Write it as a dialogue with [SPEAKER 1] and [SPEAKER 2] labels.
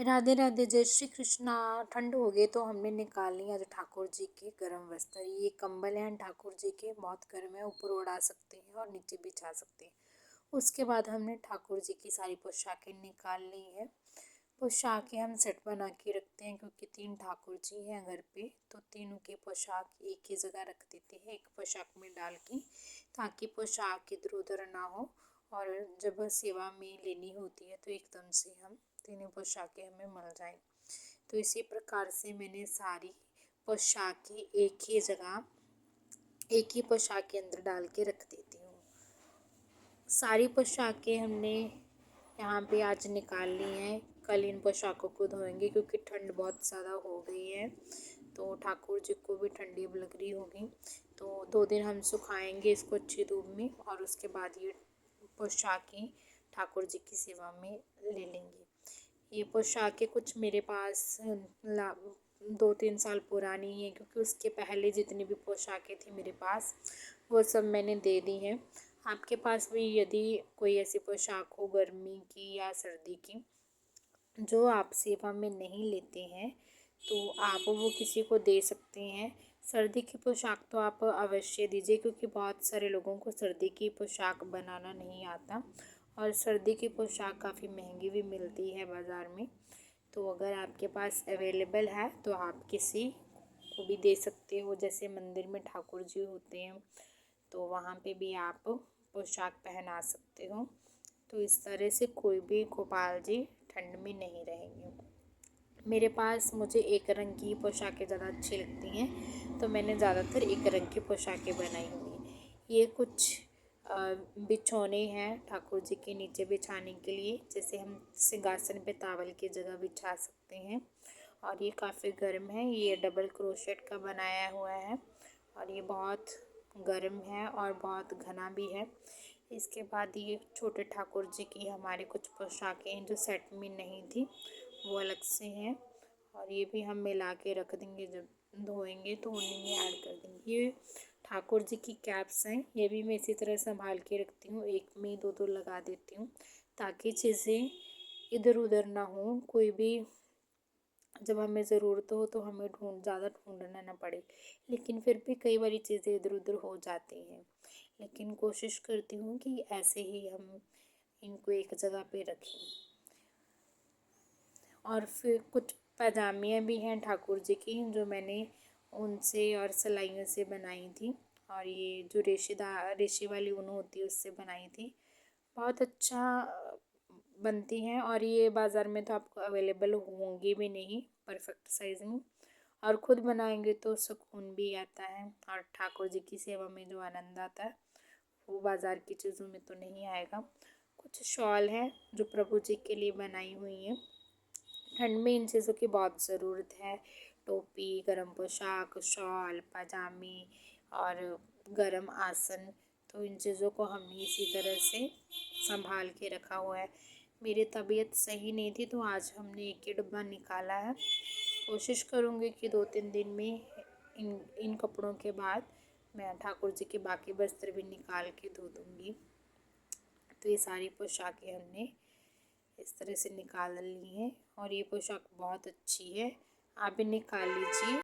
[SPEAKER 1] राधे राधे, जय श्री कृष्णा। ठंड हो गई तो हमने निकाल ली आज ठाकुर जी के गर्म वस्त्र। ये कंबल हैं ठाकुर जी के, बहुत गर्म है, ऊपर ओढ़ा सकते हैं और नीचे बिछा सकते हैं। उसके बाद हमने ठाकुर जी की सारी पोशाकें निकाल ली है। पोशाकें हम सेट बना के रखते हैं क्योंकि 3 ठाकुर जी हैं घर पे, तो तीनों की पोशाक एक ही जगह रख देते हैं एक पोशाक में डाल के, ताकि पोशाक इधर उधर ना हो। और जब सेवा में लेनी होती है तो एकदम से हम तीनों पोशाकें हमें मिल जाएं। तो इसी प्रकार से मैंने सारी पोशाकें एक ही पोशाक के अंदर डाल के रख देती हूँ। सारी पोशाकें हमने यहाँ पे आज निकाल ली हैं। कल इन पोशाकों को धोएंगे क्योंकि ठंड बहुत ज़्यादा हो गई है, तो ठाकुर जी को भी ठंडी अब लग रही होगी। तो 2 दिन हम सुखाएंगे इसको अच्छी धूप में, और उसके बाद ये पोशाकें ठाकुर जी की सेवा में ले लेंगे। ये पोशाकें कुछ मेरे पास 2-3 साल पुरानी है, क्योंकि उसके पहले जितनी भी पोशाकें थी मेरे पास वो सब मैंने दे दी हैं। आपके पास भी यदि कोई ऐसी पोशाक हो गर्मी की या सर्दी की जो आप सेवा में नहीं लेते हैं, तो आप वो किसी को दे सकते हैं। सर्दी की पोशाक तो आप अवश्य दीजिए, क्योंकि बहुत सारे लोगों को सर्दी की पोशाक बनाना नहीं आता, और सर्दी की पोशाक काफ़ी महंगी भी मिलती है बाज़ार में। तो अगर आपके पास अवेलेबल है तो आप किसी को भी दे सकते हो। जैसे मंदिर में ठाकुर जी होते हैं तो वहाँ पे भी आप पोशाक पहना सकते हो। तो इस तरह से कोई भी गोपाल जी ठंड में नहीं रहेंगे। मेरे पास मुझे एक रंग की पोशाकें ज़्यादा अच्छी लगती हैं, तो मैंने ज़्यादातर एक रंग की पोशाकें बनाई हुई हैं। ये कुछ बिछौने हैं ठाकुर जी के नीचे बिछाने के लिए, जैसे हम सिंहासन पे तावल की जगह बिछा सकते हैं। और ये काफ़ी गर्म है, ये डबल क्रोशेट का बनाया हुआ है, और ये बहुत गर्म है और बहुत घना भी है। इसके बाद ये छोटे ठाकुर जी की हमारी कुछ पोशाकें जो सेट में नहीं थी वो अलग से हैं, और ये भी हम मिला के रख देंगे, जब धोएंगे तो उन्हीं में ऐड कर देंगे। ये ठाकुर जी की कैप्स हैं, ये भी मैं इसी तरह संभाल के रखती हूँ, एक में 2-2 लगा देती हूँ ताकि चीज़ें इधर उधर ना हो। कोई भी जब हमें ज़रूरत हो तो हमें ज़्यादा ढूंढना ना पड़े, लेकिन फिर भी कई बारी चीज़ें इधर उधर हो जाती हैं। लेकिन कोशिश करती हूँ कि ऐसे ही हम इनको एक जगह पे रखें। और फिर कुछ पैजामियाँ भी हैं ठाकुर जी की जो मैंने ऊन से और सिलाइयों से बनाई थी, और ये जो रेशे वाली ऊन होती है उससे बनाई थी। बहुत अच्छा बनती हैं, और ये बाज़ार में तो आपको अवेलेबल होंगी भी नहीं परफेक्ट साइज़ में। और ख़ुद बनाएंगे तो सुकून भी आता है, और ठाकुर जी की सेवा में जो आनंद आता है वो बाज़ार की चीज़ों में तो नहीं आएगा। कुछ शॉल है जो प्रभु जी के लिए बनाई हुई है। ठंड में इन चीज़ों की बहुत ज़रूरत है। टोपी, गर्म पोशाक, शॉल, पजामे और गर्म आसन, तो इन चीज़ों को हमने इसी तरह से संभाल के रखा हुआ है। मेरी तबीयत सही नहीं थी तो आज हमने एक ही डब्बा निकाला है। कोशिश करूँगी कि 2-3 दिन में इन कपड़ों के बाद मैं ठाकुर जी के बाकी वस्त्र भी निकाल के धो दूँगी। तो ये सारी पोशाकें हमने इस तरह से निकाल ली हैं, और ये पोशाक बहुत अच्छी है, आप भी निकाल लीजिए।